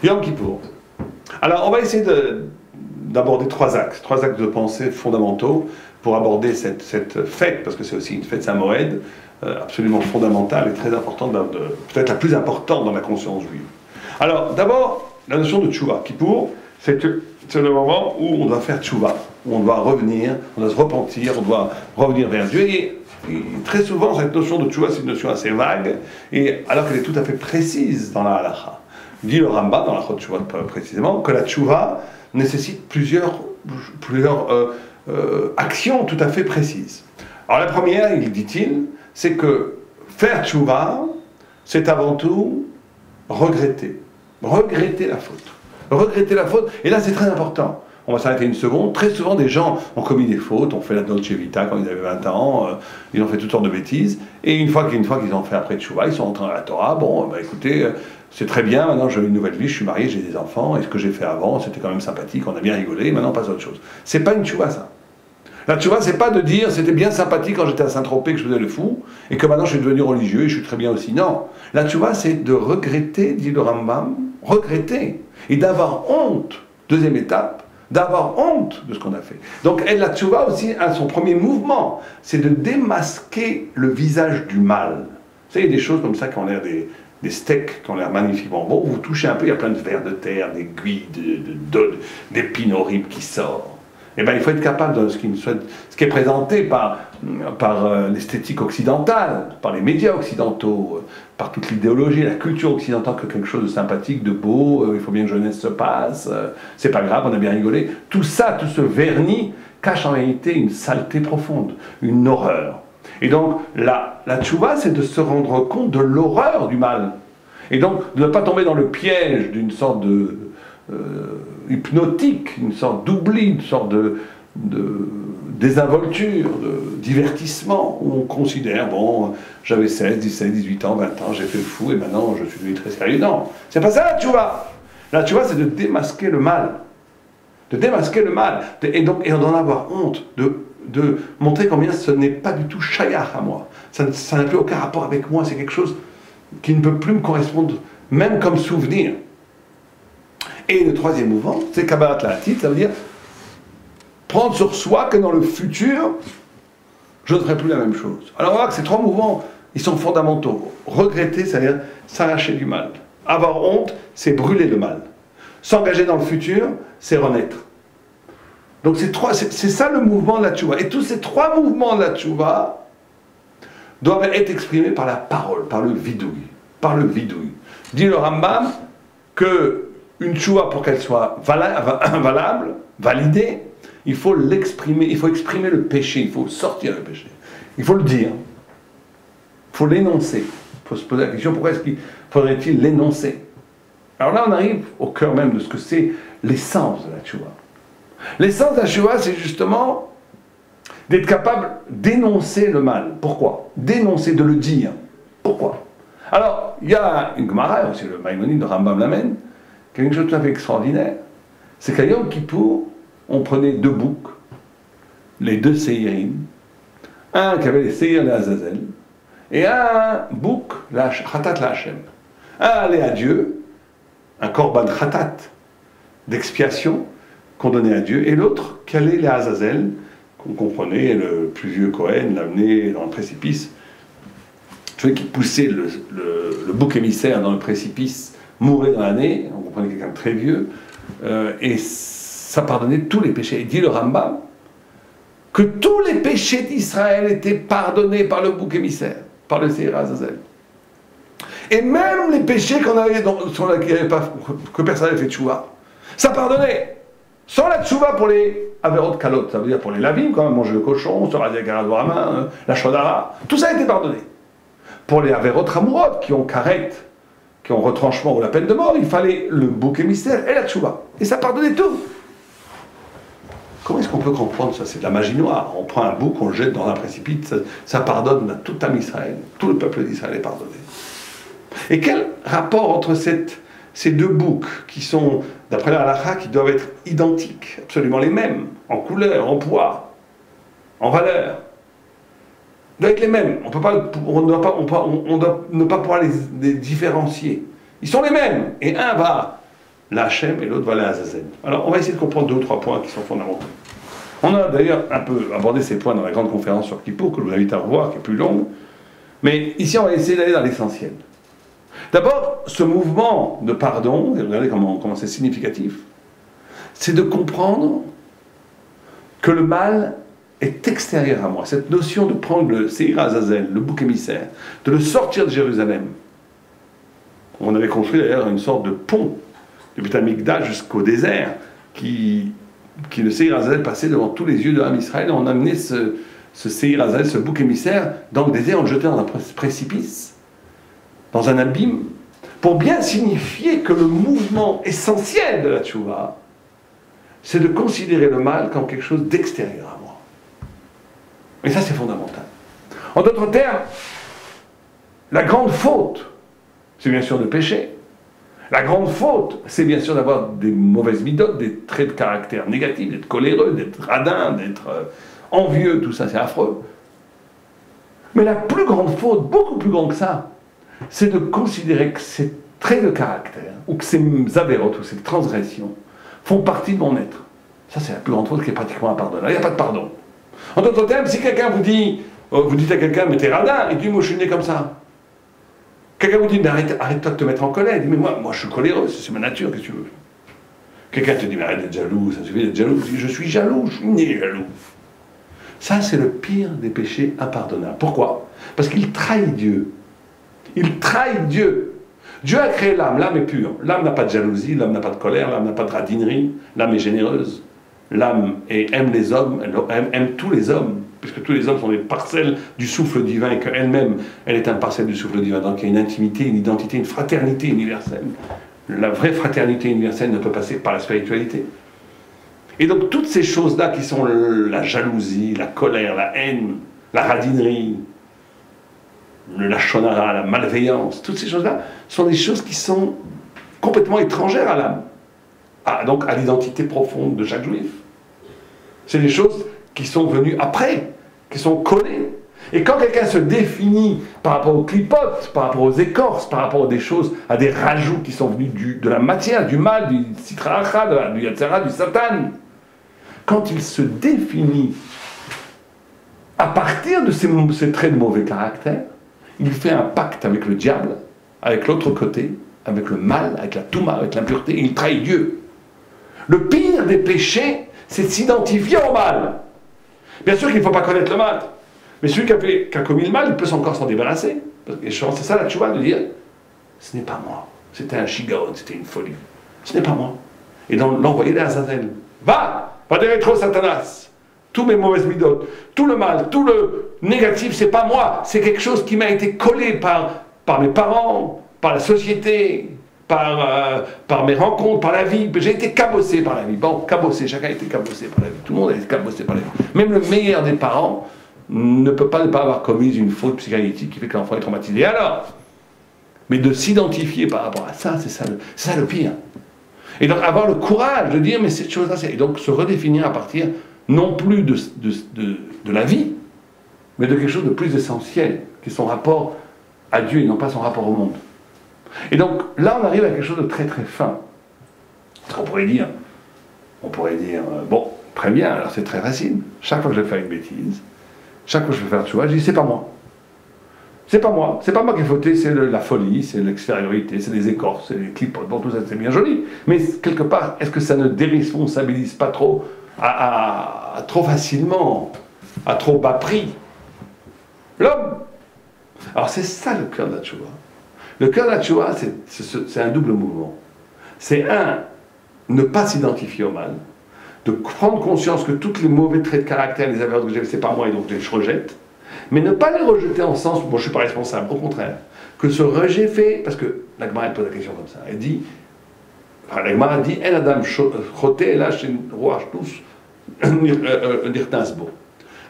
Yom Kippour. Alors, on va essayer d'aborder trois axes de pensée fondamentaux pour aborder cette fête, parce que c'est aussi une fête samoède, absolument fondamentale et très importante, peut-être la plus importante dans la conscience juive. Alors, d'abord, la notion de tchouva. Kippour, c'est le moment où on doit faire tchouva, où on doit revenir, on doit se repentir, on doit revenir vers Dieu. Et très souvent, cette notion de tchouva, c'est une notion assez vague, alors qu'elle est tout à fait précise dans la halakha. Dit le Rambam, dans la Chod Tchouva précisément, que la tchouva nécessite plusieurs actions tout à fait précises. Alors la première, dit-il, c'est que faire tchouva, c'est avant tout regretter la faute. Regretter la faute, et là c'est très important. On va s'arrêter une seconde. Très souvent, des gens ont commis des fautes, ont fait la Dolce Vita quand ils avaient 20 ans, ils ont fait toutes sortes de bêtises, et une fois qu'ils ont fait après tchouva, ils sont rentrés dans la Torah. Bon, bah écoutez, c'est très bien, maintenant j'ai une nouvelle vie, je suis marié, j'ai des enfants, et ce que j'ai fait avant, c'était quand même sympathique, on a bien rigolé, et maintenant on passe à autre chose. C'est pas une tchouva, ça. La tchouva, c'est pas de dire c'était bien sympathique quand j'étais à Saint-Tropez que je faisais le fou, et que maintenant je suis devenu religieux et je suis très bien aussi. Non. La tchouva, c'est de regretter, dit le Rambam, regretter, et d'avoir honte. Deuxième étape, d'avoir honte de ce qu'on a fait. Donc la tchouva aussi, son premier mouvement, c'est de démasquer le visage du mal. Vous savez, il y a des choses comme ça qui ont l'air des steaks qui ont l'air magnifiquement bons, vous touchez un peu, il y a plein de vers de terre, d'aiguilles, d'épines horribles qui sortent. Eh bien, il faut être capable de ce qui est présenté par l'esthétique occidentale, par les médias occidentaux, par toute l'idéologie, la culture occidentale, que quelque chose de sympathique, de beau, il faut bien que jeunesse se passe, c'est pas grave, on a bien rigolé. Tout ça, tout ce vernis, cache en réalité une saleté profonde, une horreur. Et donc, la tchouva, c'est de se rendre compte de l'horreur du mal. Et donc, de ne pas tomber dans le piège d'une sorte de hypnotique, une sorte d'oubli, une sorte de désinvolture, de divertissement, où on considère, bon, j'avais 16, 17, 18 ans, 20 ans, j'ai fait le fou, et maintenant je suis devenu très sérieux. Non, c'est pas ça la tchouva. La tchouva, c'est de démasquer le mal. De démasquer le mal. Et d'en avoir honte, de montrer combien ce n'est pas du tout shayach à moi. Ça n'a plus aucun rapport avec moi, c'est quelque chose qui ne peut plus me correspondre, même comme souvenir. Et le troisième mouvement, c'est Kabbalat La'atid, ça veut dire prendre sur soi que dans le futur, je ne ferai plus la même chose. Alors on va voir que ces trois mouvements, ils sont fondamentaux. Regretter, c'est-à-dire s'arracher du mal. Avoir honte, c'est brûler le mal. S'engager dans le futur, c'est renaître. Donc c'est ça le mouvement de la tchouva. Et tous ces trois mouvements de la tchouva doivent être exprimés par la parole, par le vidouille. Par le vidouille. Dit le Rambam que une tchouva, pour qu'elle soit valable, validée, il faut l'exprimer, il faut exprimer le péché, il faut sortir le péché. Il faut le dire. Il faut l'énoncer. Il faut se poser la question, pourquoi est-ce qu'il faudrait-il l'énoncer? Alors là, on arrive au cœur même de ce que c'est l'essence de la tchouva. L'essence de la tchouva, c'est justement d'être capable d'énoncer le mal. Pourquoi? D'énoncer, de le dire. Pourquoi? Alors, il y a une Gemara, aussi le Maïmonide de Rambam l'amène, qui a une chose tout à fait extraordinaire, c'est qu'à Yom Kippour, on prenait deux boucs, les deux séirim, un qui avait les séirs de Azazel, et un bouc, Khatat la Hashem. Un allait à Dieu, un korban Khatat, d'expiation, qu'on donnait à Dieu, et l'autre qui allait les Azazel, qu'on comprenait, le plus vieux Cohen l'amenait dans le précipice, celui qui poussait le bouc émissaire dans le précipice, mourait dans l'année, on comprenait quelqu'un de très vieux, et ça pardonnait tous les péchés. Il dit le Rambam que tous les péchés d'Israël étaient pardonnés par le bouc émissaire, par le Seir Azazel. Et même les péchés qu'on avait que personne n'avait fait tchouva, ça pardonnait. Sans la tchouva pour les averot kalot, ça veut dire pour les lavim, quand même, manger le cochon, se raser la main, la shodara, tout ça a été pardonné. Pour les averot hamurot, qui ont karet, qui ont retranchement ou la peine de mort, il fallait le bouc émissaire et la tchouva. Et ça pardonnait tout. Comment est-ce qu'on peut comprendre ça? C'est de la magie noire. On prend un bouc, on le jette dans un précipice, ça pardonne à tout âme Israël. Tout le peuple d'Israël est pardonné. Et quel rapport entre ces deux boucs qui sont, d'après la halakha, qui doivent être identiques, absolument les mêmes, en couleur, en poids, en valeur, doivent être les mêmes. On doit ne pas pouvoir les différencier. Ils sont les mêmes. Et un va l'Hachem et l'autre va aller à Azazel. Alors, on va essayer de comprendre 2 ou 3 points qui sont fondamentaux. On a d'ailleurs un peu abordé ces points dans la grande conférence sur Kippour, que je vous invite à revoir, qui est plus longue. Mais ici, on va essayer d'aller dans l'essentiel. D'abord, ce mouvement de pardon, et regardez comment c'est significatif, c'est de comprendre que le mal est extérieur à moi. Cette notion de prendre le Seir Azazel, le bouc émissaire, de le sortir de Jérusalem. On avait construit d'ailleurs une sorte de pont du Beth Amikdash jusqu'au désert, qui le Seir Azazel passait devant tous les yeux de l'âme Israël, et on a amené ce Seir Azazel, ce bouc émissaire, dans le désert, on le jetait dans un précipice, dans un abîme, pour bien signifier que le mouvement essentiel de la tchouva, c'est de considérer le mal comme quelque chose d'extérieur à moi. Et ça, c'est fondamental. En d'autres termes, la grande faute, c'est bien sûr de pécher. La grande faute, c'est bien sûr d'avoir des mauvaises midotes, des traits de caractère négatifs, d'être coléreux, d'être radin, d'être envieux, tout ça, c'est affreux. Mais la plus grande faute, beaucoup plus grande que ça, c'est de considérer que ces traits de caractère, ou que ces avérotes, ou ces transgressions, font partie de mon être. Ça, c'est la plus grande faute qui est pratiquement impardonnable. Il n'y a pas de pardon. En d'autres termes, si quelqu'un vous dit, vous dites à quelqu'un, mais t'es radin, il dit, moi je suis né comme ça. Quelqu'un vous dit, mais arrête-toi de te mettre en colère. Il dit, mais moi je suis coléreux, c'est ma nature, qu'est-ce que tu veux? Quelqu'un te dit, mais arrête d'être jaloux, ça suffit d'être jaloux. Il dit, je suis jaloux, je suis né jaloux. Ça, c'est le pire des péchés impardonnables. Pourquoi? Parce qu'il trahit Dieu. Il trahit Dieu. Dieu a créé l'âme est pure. L'âme n'a pas de jalousie, l'âme n'a pas de colère, l'âme n'a pas de radinerie, l'âme est généreuse. L'âme aime les hommes, elle aime tous les hommes, puisque tous les hommes sont des parcelles du souffle divin, et qu'elle-même, elle est un parcelle du souffle divin. Donc il y a une intimité, une identité, une fraternité universelle. La vraie fraternité universelle ne peut passer que par la spiritualité. Et donc toutes ces choses-là qui sont la jalousie, la colère, la haine, la radinerie, le lachonara, la malveillance, toutes ces choses-là sont des choses qui sont complètement étrangères à l'âme, donc à l'identité profonde de chaque juif. C'est des choses qui sont venues après, qui sont collées. Et quand quelqu'un se définit par rapport aux clipotes, par rapport aux écorces, par rapport à des choses, à des rajouts qui sont venus de la matière, du mal, du sitra achra, du yatzara, du satan, quand il se définit à partir de ces traits de mauvais caractère, il fait un pacte avec le diable, avec l'autre côté, avec le mal, avec la touma, avec l'impureté, et il trahit Dieu. Le pire des péchés, c'est de s'identifier au mal. Bien sûr qu'il ne faut pas connaître le mal, mais celui qui a commis le mal, il peut encore s'en débarrasser. Et je pense que c'est ça la tchouva, de dire, ce n'est pas moi, c'était un shigaon, c'était une folie. Ce n'est pas moi. Et l'envoyer à Azazel. Va des rétro Satanas. Tous mes mauvaises midotes, tout le mal, tout le négatif, c'est pas moi, c'est quelque chose qui m'a été collé par mes parents, par la société, par mes rencontres, par la vie. J'ai été cabossé par la vie. Bon, cabossé, chacun a été cabossé par la vie. Tout le monde a été cabossé par la vie. Même le meilleur des parents ne peut pas ne pas avoir commis une faute psychanalytique qui fait que l'enfant est traumatisé. Alors, mais de s'identifier par rapport à ça, c'est ça le pire. Et donc avoir le courage de dire, mais cette chose-là, et donc se redéfinir à partir non plus de la vie, mais de quelque chose de plus essentiel, qui est son rapport à Dieu et non pas son rapport au monde. Et donc là, on arrive à quelque chose de très très fin. Parce qu'on pourrait dire, bon, très bien, alors c'est très facile. Chaque fois que je vais faire une bêtise, chaque fois que je vais faire tu vois, je dis, c'est pas moi. C'est pas moi qui ai fauté, c'est la folie, c'est l'extériorité, c'est les écorces, c'est les clipotes, bon tout ça c'est bien joli. Mais quelque part, est-ce que ça ne déresponsabilise pas trop trop facilement, à trop bas prix l'homme? Alors c'est ça le cœur de la tchouva. Le cœur de la tchouva, c'est un double mouvement. C'est ne pas s'identifier au mal, de prendre conscience que tous les mauvais traits de caractère, les avérotes que j'ai, c'est pas moi et donc je les rejette, mais ne pas les rejeter en sens, bon je ne suis pas responsable, au contraire, que ce rejet fait, parce que la Gemara elle pose la question comme ça, elle dit, la Gemara dit, En Adam choté, là chez Roach tous, Nirtasbo.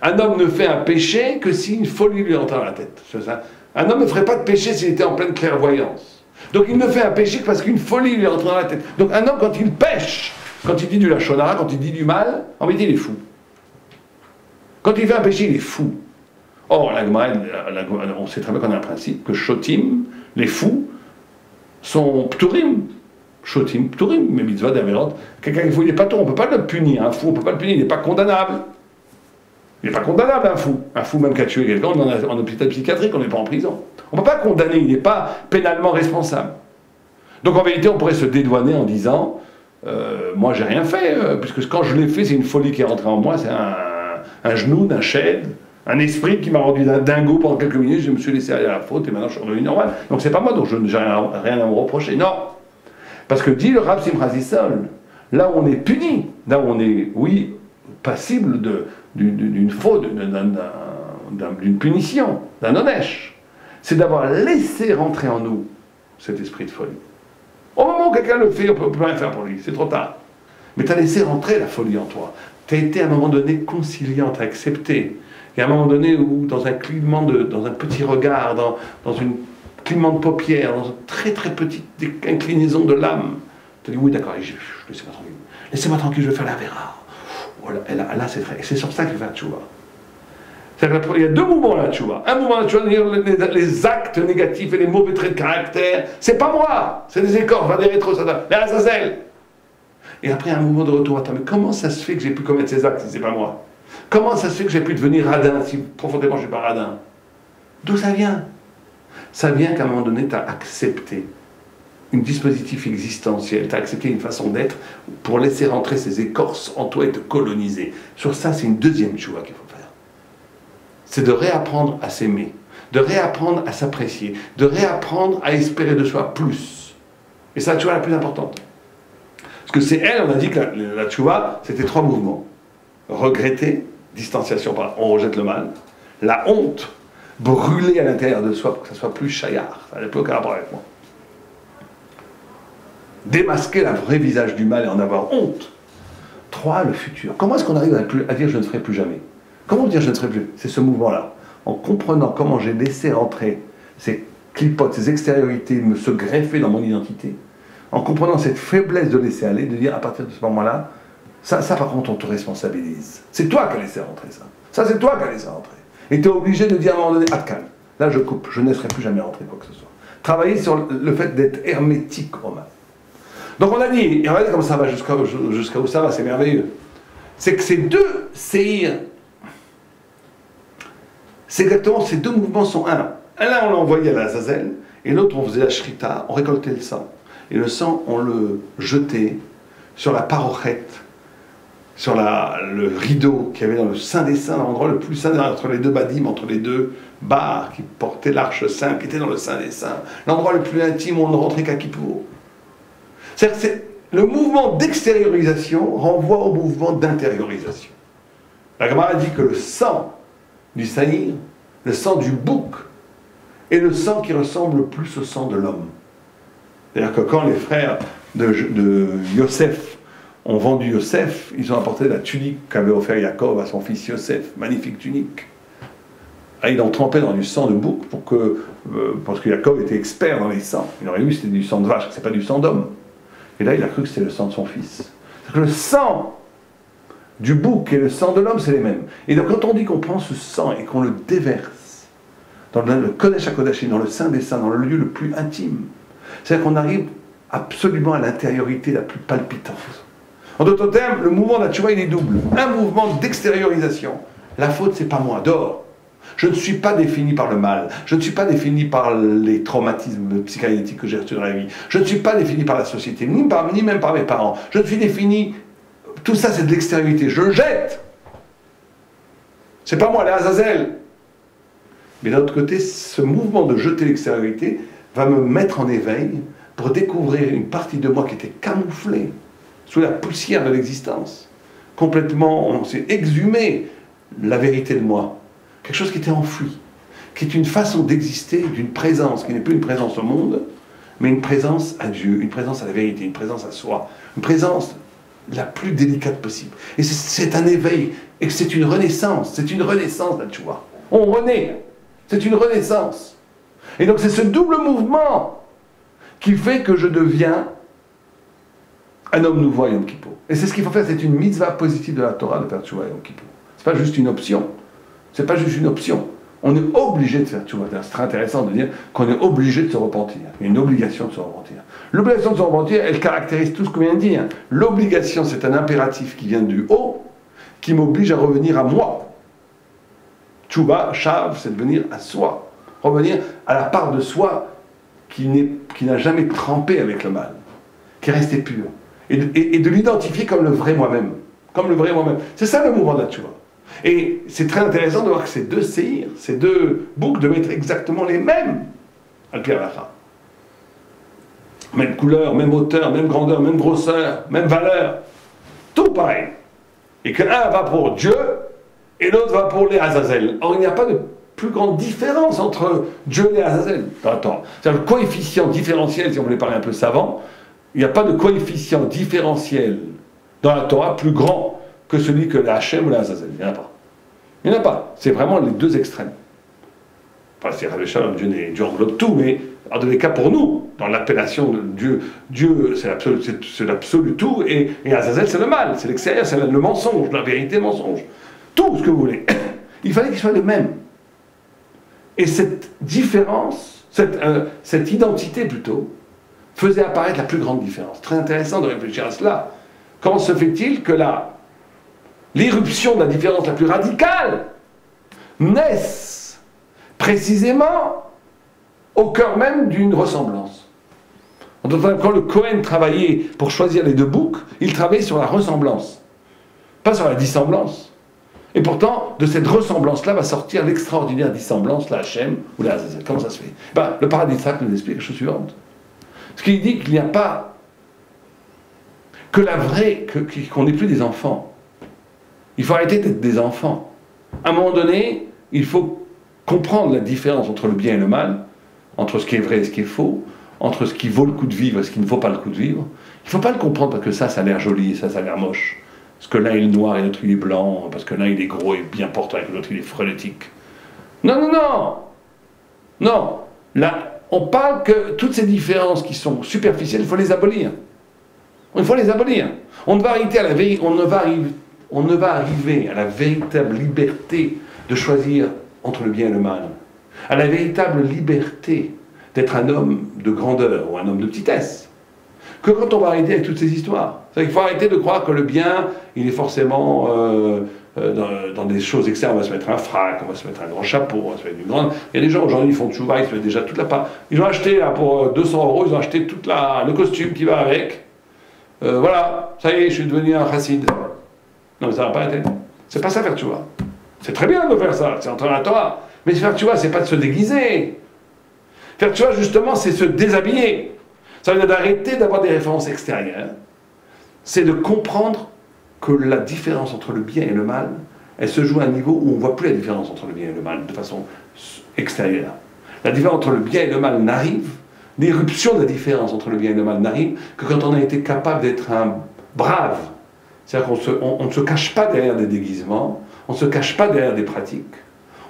Un homme ne fait un péché que si une folie lui entre dans la tête. Un homme ne ferait pas de péché s'il était en pleine clairvoyance. Donc il ne fait un péché que parce qu'une folie lui entre dans la tête. Donc un homme, quand il pêche, quand il dit du lachonara, quand il dit du mal, en vérité, il est fou. Quand il fait un péché, il est fou. Or, on sait très bien qu'on a un principe que Shotim, les fous, sont pturim. Shotim, Turim, mais mitzvah d'avérote. Quelqu'un qui fout, il n'est pas tort, on ne peut pas le punir. Un fou, on ne peut pas le punir, il n'est pas condamnable. Il n'est pas condamnable, un fou. Un fou, même qui a tué quelqu'un, on est en hôpital psychiatrique, on n'est pas en prison. On ne peut pas condamner, il n'est pas pénalement responsable. Donc en vérité, on pourrait se dédouaner en disant moi, j'ai rien fait, puisque quand je l'ai fait, c'est une folie qui est rentrée en moi, c'est un genou, un shed, un esprit qui m'a rendu dingo pendant quelques minutes, je me suis laissé aller à la faute et maintenant je suis revenu normal. Donc c'est pas moi, donc je n'ai rien à me reprocher. Non. Parce que dit le Rav Simcha Zissol, là où on est puni, là où on est, oui, passible d'une faute, d'une punition, d'un onesh, c'est d'avoir laissé rentrer en nous cet esprit de folie. Au moment où quelqu'un le fait, on ne peut rien faire pour lui, c'est trop tard. Mais tu as laissé rentrer la folie en toi. Tu as été à un moment donné conciliant, tu as accepté. Il y a un moment donné où, dans un clignement dans un petit regard, dans un clignement de paupières, dans une très très petite inclinaison de l'âme, tu as dit oui, d'accord, laissez-moi tranquille. Laissez-moi tranquille, je vais faire la vera. Voilà, là, c'est vrai. Et c'est sur ça qu'il va la tchouva. Il y a deux mouvements là, tchouva. Un mouvement, tu vas dire les actes négatifs et les mauvais traits de caractère. C'est pas moi, c'est des écorces, des rétro-sadats, les azazel. Et après, un mouvement de retour. Attends, mais comment ça se fait que j'ai pu commettre ces actes si c'est pas moi? Comment ça se fait que j'ai pu devenir radin si profondément je ne suis pas radin? D'où ça vient? Ça vient qu'à un moment donné, tu as accepté un dispositif existentiel, tu as accepté une façon d'être pour laisser rentrer ces écorces en toi et te coloniser. Sur ça, c'est une deuxième tchouva qu'il faut faire. C'est de réapprendre à s'aimer, de réapprendre à s'apprécier, de réapprendre à espérer de soi plus. Et c'est la tchouva la plus importante. Parce que c'est elle, on a dit que la tchouva, c'était 3 mouvements. Regretter, distanciation, on rejette le mal. La honte, brûler à l'intérieur de soi pour que ça soit plus chaillard. Ça n'a plus aucun rapport avec moi. Démasquer le vrai visage du mal et en avoir honte. 3, le futur. Comment est-ce qu'on arrive à dire je ne ferai plus jamais? Comment dire je ne ferai plus? C'est ce mouvement-là. En comprenant comment j'ai laissé rentrer ces clipotes, ces extériorités se greffer dans mon identité. En comprenant cette faiblesse de laisser aller, de dire à partir de ce moment-là, ça par contre on te responsabilise. C'est toi qui as laissé rentrer ça. Ça c'est toi qui as laissé rentrer. Et tu es obligé de dire à un moment donné, calme. Là je coupe, je ne laisserai plus jamais rentrer quoi que ce soit. Travailler sur le fait d'être hermétique au mal. Donc on a dit, et regardez comment ça va jusqu'à où ça va, c'est merveilleux. C'est que ces deux séirs, c'est exactement, ces deux mouvements sont un. Un là on l'a envoyé à la Zazel, et l'autre on faisait la shrita, on récoltait le sang. Et le sang on le jetait sur la parochette, sur le rideau qu'il y avait dans le Saint des Saints, l'endroit le plus saint entre les deux badim, entre les deux barres qui portaient l'arche sainte, qui était dans le Saint des Saints, l'endroit le plus intime où on ne rentrait qu'à Kippour. C'est-à-dire que le mouvement d'extériorisation renvoie au mouvement d'intériorisation. La Gemara dit que le sang du saïr, le sang du bouc, est le sang qui ressemble le plus au sang de l'homme. C'est-à-dire que quand les frères de Yosef ont vendu Yosef, ils ont apporté la tunique qu'avait offert Yaakov à son fils Yosef, magnifique tunique. Et ils l'ont trempé dans du sang de bouc parce que Yaakov était expert dans les sangs. Il aurait vu que c'était du sang de vache, c'est pas du sang d'homme. Et là, il a cru que c'était le sang de son fils. C'est que le sang du bouc et le sang de l'homme, c'est les mêmes. Et donc, quand on dit qu'on prend ce sang et qu'on le déverse dans le Kodesh HaKodashim, dans le Saint des Saints, dans le lieu le plus intime, c'est-à-dire qu'on arrive absolument à l'intériorité la plus palpitante. En d'autres termes, le mouvement de la tchouva, il est double. Un mouvement d'extériorisation. La faute, c'est pas moi, dehors. Je ne suis pas défini par le mal. Je ne suis pas défini par les traumatismes psychanalytiques que j'ai reçus dans la vie. Je ne suis pas défini par la société, ni même par mes parents. Je ne suis défini... Tout ça, c'est de l'extériorité. Je le jette. C'est pas moi, les Azazel. Mais d'un autre côté, ce mouvement de jeter l'extériorité va me mettre en éveil pour découvrir une partie de moi qui était camouflée sous la poussière de l'existence. Complètement, on s'est exhumé la vérité de moi. Quelque chose qui était enfoui, qui est une façon d'exister, d'une présence, qui n'est plus une présence au monde, mais une présence à Dieu, une présence à la vérité, une présence à soi, une présence la plus délicate possible. Et c'est un éveil, et c'est une renaissance, la tchouva. On renaît, c'est une renaissance. Et donc c'est ce double mouvement qui fait que je deviens un homme nouveau à Yom Kippour. Et c'est ce qu'il faut faire, c'est une mitzvah positive de la Torah de faire tchouva à Yom Kippour. C'est pas juste une option. C'est pas juste une option. On est obligé de faire tchouva. C'est très intéressant de dire qu'on est obligé de se repentir. Il y a une obligation de se repentir. L'obligation de se repentir, elle caractérise tout ce qu'on vient de dire. L'obligation, c'est un impératif qui vient du haut, qui m'oblige à revenir à moi. Tchouva, chav, c'est de venir à soi. Revenir à la part de soi qui n'a jamais trempé avec le mal, qui est resté pur. Et de l'identifier comme le vrai moi-même. Comme le vrai moi-même. C'est ça le mouvement de la tchouva. Et c'est très intéressant de voir que ces deux séirs, ces deux boucles devaient être exactement les mêmes. Al-Pi Halacha. Même couleur, même hauteur, même grandeur, même grosseur, même valeur. Tout pareil. Et qu'un va pour Dieu et l'autre va pour les Azazel. Or, il n'y a pas de plus grande différence entre Dieu et les Azazel. Attends. C'est-à-dire le coefficient différentiel, si on voulait parler un peu savant, il n'y a pas de coefficient différentiel dans la Torah plus grand que celui que la Hachem ou la Azazel. Il n'y en a pas. Il n'y en a pas. C'est vraiment les deux extrêmes. Enfin, c'est Dieu englobe tout, mais en tous les cas pour nous, dans l'appellation de Dieu, Dieu c'est l'absolu tout, et Azazel c'est le mal, c'est l'extérieur, c'est le mensonge, la vérité, le mensonge. Tout ce que vous voulez. Il fallait qu'ils soient les mêmes. Et cette différence, cette identité plutôt, faisait apparaître la plus grande différence. Très intéressant de réfléchir à cela. Comment se fait-il que l'irruption de la différence la plus radicale naisse précisément au cœur même d'une ressemblance? Quand le Cohen travaillait pour choisir les deux boucs, il travaillait sur la ressemblance, pas sur la dissemblance. Et pourtant, de cette ressemblance-là va sortir l'extraordinaire dissemblance, la Hachem ou la Azazel. Comment ça se fait? Le paradis nous explique la chose suivante. Ce qui dit qu'il n'y a pas que la vraie, qu'on n'est plus des enfants. Il faut arrêter d'être des enfants. À un moment donné, il faut comprendre la différence entre le bien et le mal, entre ce qui est vrai et ce qui est faux, entre ce qui vaut le coup de vivre et ce qui ne vaut pas le coup de vivre. Il ne faut pas le comprendre parce que ça a l'air joli, ça a l'air moche. Parce que l'un il est noir et l'autre il est blanc, parce que l'un il est gros et bien portant et que l'autre il est frénétique. Non, non, non! Non! Là, on parle que toutes ces différences qui sont superficielles, il faut les abolir. Il faut les abolir. On ne va arriver à la véritable liberté de choisir entre le bien et le mal. À la véritable liberté d'être un homme de grandeur ou un homme de petitesse. Que quand on va arrêter avec toutes ces histoires. Il faut arrêter de croire que le bien, il est forcément dans des choses externes. On va se mettre un frac, on va se mettre un grand chapeau, on va se mettre une grande... Il y a des gens aujourd'hui, ils font tchouva, ils se mettent déjà toute la part. Ils ont acheté, là, pour 200 €, ils ont acheté tout le costume qui va avec. Voilà, ça y est, je suis devenu un chassid. Non, mais ça va pas être. C'est pas ça faire tchouva. C'est très bien de faire ça, c'est entre la Torah. Mais faire tchouva, c'est pas de se déguiser. Faire tchouva, justement, c'est se déshabiller. Ça veut dire d'arrêter d'avoir des références extérieures. C'est de comprendre que la différence entre le bien et le mal, elle se joue à un niveau où on ne voit plus la différence entre le bien et le mal de façon extérieure. La différence entre le bien et le mal n'arrive, l'irruption de la différence entre le bien et le mal n'arrive que quand on a été capable d'être un brave. C'est-à-dire qu'on ne se cache pas derrière des déguisements, on ne se cache pas derrière des pratiques.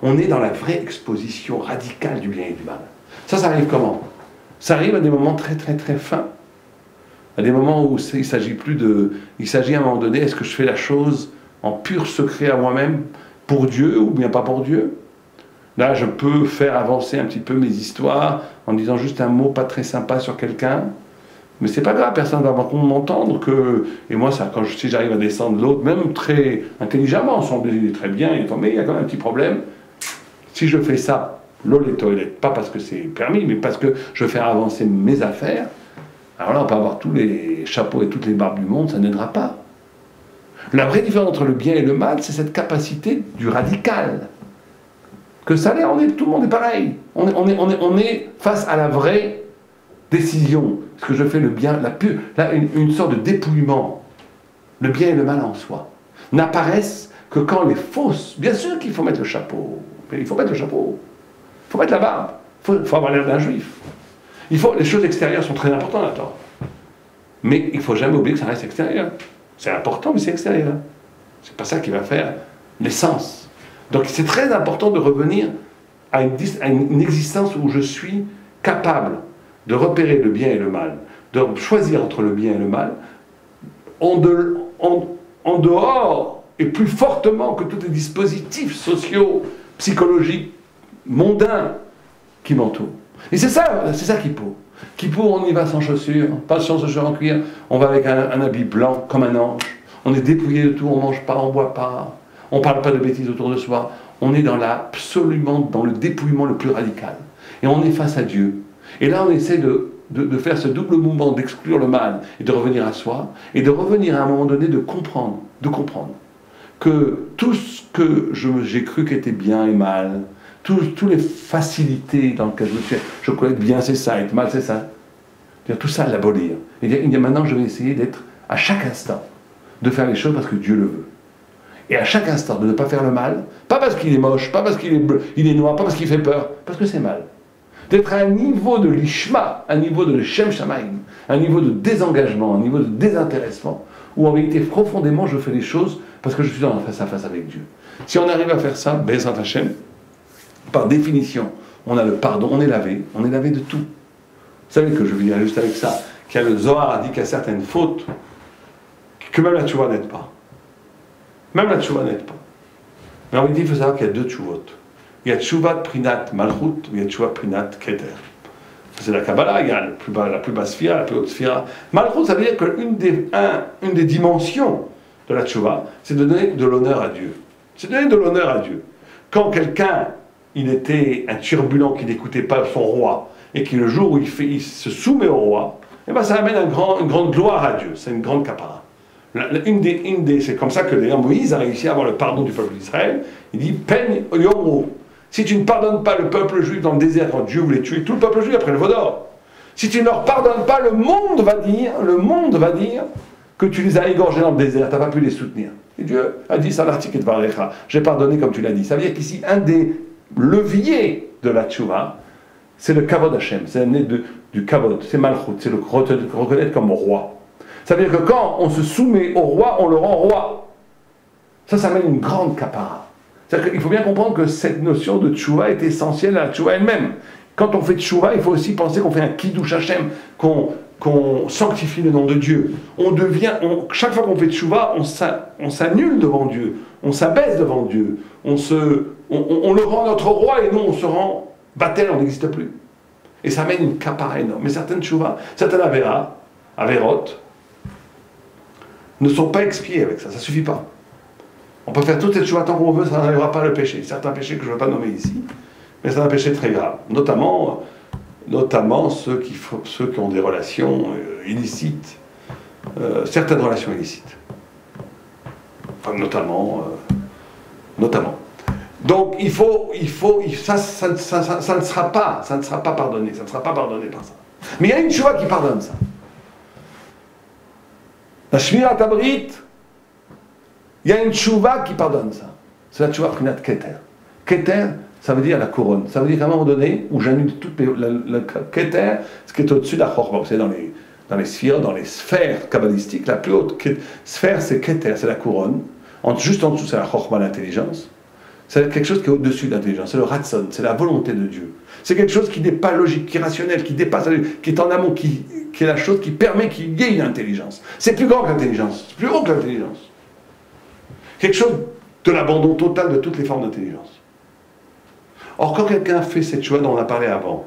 On est dans la vraie exposition radicale du bien et du mal. Ça arrive comment? Ça arrive à des moments très très très fins. À des moments où il s'agit plus de... Il s'agit à un moment donné, est-ce que je fais la chose en pur secret à moi-même pour Dieu ou bien pas pour Dieu? Là, je peux faire avancer un petit peu mes histoires en disant juste un mot pas très sympa sur quelqu'un. Mais c'est pas grave, personne ne va m'entendre que... Et moi, ça, si j'arrive à descendre l'autre, même très intelligemment, on semble il est très bien, mais il y a quand même un petit problème. Si je fais ça, l'eau les toilettes, pas parce que c'est permis, mais parce que je fais avancer mes affaires, alors là, on peut avoir tous les chapeaux et toutes les barbes du monde, ça n'aidera pas. La vraie différence entre le bien et le mal, c'est cette capacité du radical. Que ça l'est, tout le monde est pareil. On est face à la vraie décision. Est-ce que je fais le bien, une sorte de dépouillement. Le bien et le mal en soi n'apparaissent que quand les fausses... Bien sûr qu'il faut mettre le chapeau. Mais il faut mettre le chapeau. Il faut mettre la barbe. Il faut avoir l'air d'un juif. Les choses extérieures sont très importantes, attends. Mais il ne faut jamais oublier que ça reste extérieur. C'est important, mais c'est extérieur. C'est pas ça qui va faire l'essence. Donc c'est très important de revenir à une existence où je suis capable de repérer le bien et le mal, de choisir entre le bien et le mal, en dehors et plus fortement que tous les dispositifs sociaux, psychologiques, mondain qui m'entoure. Et c'est ça Kippour. Kippour, on y va sans chaussures, pas sans chaussures en cuir, on va avec un habit blanc comme un ange, on est dépouillé de tout, on ne mange pas, on ne boit pas, on ne parle pas de bêtises autour de soi, on est absolument dans le dépouillement le plus radical. Et on est face à Dieu. Et là, on essaie de faire ce double mouvement, d'exclure le mal et de revenir à soi, et de revenir à un moment donné de comprendre que tout ce que j'ai cru qu'était bien et mal, toutes les facilités dans lesquelles je connais bien c'est ça, être mal c'est ça, tout ça l'abolir. Et dire maintenant je vais essayer d'être à chaque instant, de faire les choses parce que Dieu le veut. Et à chaque instant de ne pas faire le mal, pas parce qu'il est moche, pas parce qu'il est bleu, il est noir, pas parce qu'il fait peur, parce que c'est mal. D'être à un niveau de l'ishma, un niveau de l'shem shamaim, un niveau de désengagement, un niveau de désintéressement, où en vérité profondément je fais les choses parce que je suis en face à face avec Dieu. Si on arrive à faire ça, Bezrat Hashem, par définition, on a le pardon, on est lavé de tout. Vous savez que je vais dire juste avec ça, qu'il y a le Zohar a dit qu'il y a certaines fautes que même la tchouva n'aide pas. Même la tchouva n'aide pas. Mais en vérité, il faut savoir qu'il y a deux tchouvot. Il y a tchouva prinat malchut, il y a tchouva prinat keter. C'est la Kabbalah, il y a la plus basse sphira, la plus haute sphira. Malchut, ça veut dire qu'une des dimensions de la tchouva, c'est de donner de l'honneur à Dieu. C'est de donner de l'honneur à Dieu. Quand quelqu'un, il était un turbulent qui n'écoutait pas son roi, et qui le jour où il se soumet au roi, eh ben ça amène une grande gloire à Dieu. C'est une grande capara. C'est comme ça que d'ailleurs Moïse a réussi à avoir le pardon du peuple d'Israël. Il dit Pen yomro. Si tu ne pardonnes pas le peuple juif dans le désert quand Dieu voulait tuer tout le peuple juif après le Vaudor, si tu ne leur pardonnes pas, le monde va dire que tu les as égorgés dans le désert, tu n'as pas pu les soutenir. Et Dieu a dit ça l'article de Varecha, j'ai pardonné comme tu l'as dit. Ça veut dire qu'ici, un des leviers de la tchouva, c'est le kavod Hashem, c'est l'année du kavod, c'est malchut, c'est le reconnaître comme roi. Ça veut dire que quand on se soumet au roi, on le rend roi. Ça mène une grande capara. Il faut bien comprendre que cette notion de tchouva est essentielle à la tchouva elle-même. Quand on fait tchouva, il faut aussi penser qu'on fait un kiddush Hashem, qu'on sanctifie le nom de Dieu. Chaque fois qu'on fait tchouva, on s'annule devant Dieu, on s'abaisse devant Dieu, on le rend notre roi et nous on se rend battel, on n'existe plus. Et ça amène une capara énorme. Mais certaines tchouva, certaines averot, ne sont pas expiées avec ça, ça ne suffit pas. On peut faire toute cette tchouva tant qu'on veut, ça n'enlèvera pas le péché. Certains péchés que je ne vais pas nommer ici, mais c'est un péché très grave. Notamment ceux qui ont des relations illicites, certaines relations illicites. Enfin, notamment. Donc ça ne sera pas pardonné, ça ne sera pas pardonné par ça. Mais il y a une tchouva qui pardonne ça. La Shmirat Abrit, il y a une tchouva qui pardonne ça. C'est la tchouva prinat keter. Keter, ça veut dire la couronne. Ça veut dire qu'à un moment donné, où j'annule toutes le keter, ce qui est au-dessus de la chorba. Vous savez, dans les sphères, dans les sphères kabbalistiques, la plus haute sphère, c'est keter, c'est la couronne. Juste en dessous, c'est la chorba, l'intelligence. C'est quelque chose qui est au-dessus de l'intelligence. C'est le ratson, c'est la volonté de Dieu. C'est quelque chose qui n'est pas logique, qui est rationnel, qui dépasse, qui est en amont, qui est la chose qui permet qu'il y ait une intelligence. C'est plus grand que l'intelligence, c'est plus haut que l'intelligence. Quelque chose de l'abandon total de toutes les formes d'intelligence. Or, quand quelqu'un fait cette chose dont on a parlé avant,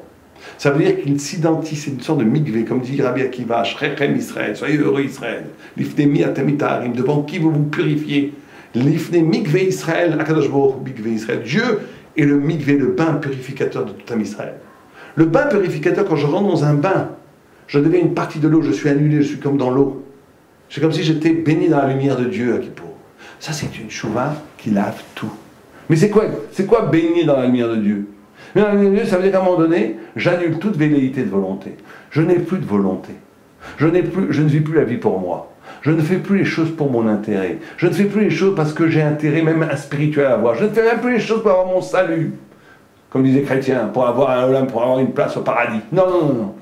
ça veut dire qu'il s'identifie, c'est une sorte de mikvé, comme dit Rabbi Akiva, Shrechem Israël, soyez heureux Israël, Lifnei atamitarim, devant qui vous vous purifiez, Lifnei mikvé Israël, Akadosh Baruch mikvé Israël, Dieu est le mikvé, le bain purificateur de tout âme Israël. Le bain purificateur, quand je rentre dans un bain, je deviens une partie de l'eau, je suis annulé, je suis comme dans l'eau. C'est comme si j'étais béni dans la lumière de Dieu à Kippour. Ça, c'est une chouva qui lave tout. Mais c'est quoi baigner dans la lumière de Dieu? Mais dans la lumière de Dieu, ça veut dire qu'à un moment donné, j'annule toute velléité de volonté. Je n'ai plus de volonté. Je ne vis plus la vie pour moi. Je ne fais plus les choses pour mon intérêt. Je ne fais plus les choses parce que j'ai intérêt, même un spirituel à avoir. Je ne fais même plus les choses pour avoir mon salut. Comme disaient les chrétiens, pour avoir un olam, pour avoir une place au paradis. Non.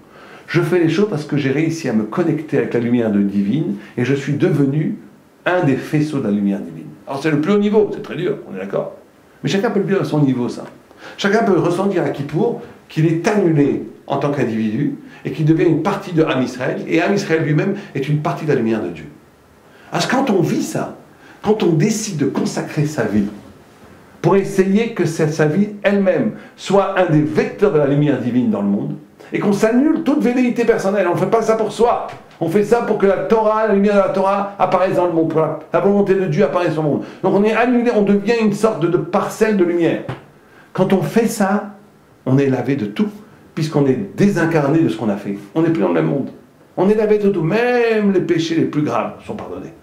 Je fais les choses parce que j'ai réussi à me connecter avec la lumière divine et je suis devenu un des faisceaux de la lumière divine. Alors c'est le plus haut niveau, c'est très dur, on est d'accord. Mais chacun peut le dire à son niveau, ça. Chacun peut ressentir à Kippour qu'il est annulé en tant qu'individu et qu'il devient une partie de Am Israël, et Am Israël lui-même est une partie de la lumière de Dieu. Alors quand on vit ça, quand on décide de consacrer sa vie pour essayer que sa vie elle-même soit un des vecteurs de la lumière divine dans le monde, et qu'on s'annule toute velléité personnelle. On ne fait pas ça pour soi. On fait ça pour que la Torah, la lumière de la Torah apparaisse dans le monde, pour la volonté de Dieu apparaisse dans le monde. Donc on est annulé, on devient une sorte de parcelle de lumière. Quand on fait ça, on est lavé de tout, puisqu'on est désincarné de ce qu'on a fait. On n'est plus dans le même monde. On est lavé de tout, même les péchés les plus graves sont pardonnés.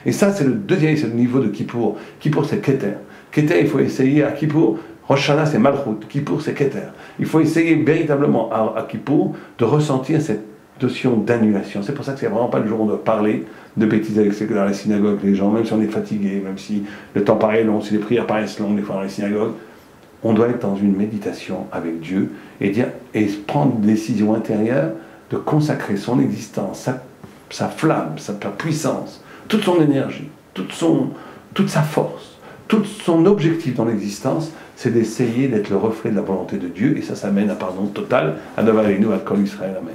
Et ça, c'est le deuxième, c'est le niveau de Kippour. Kippour, c'est Keter. Keter, il faut essayer à Kippour. Rosh Hashanah, c'est Malchut. Kippour, c'est Keter. Il faut essayer véritablement à Kippour de ressentir cette notion d'annulation. C'est pour ça que c'est vraiment pas le jour où on doit parler de bêtises dans la synagogue, les gens, même si on est fatigué, même si le temps paraît long, si les prières paraissent longues des fois dans les synagogues, on doit être dans une méditation avec Dieu et prendre une décision intérieure de consacrer son existence, sa flamme, sa puissance, toute son énergie, toute sa force, tout son objectif dans l'existence, c'est d'essayer d'être le reflet de la volonté de Dieu, et ça mène à pardon total, à Nova Aleinu, à Kol Israël. Amen.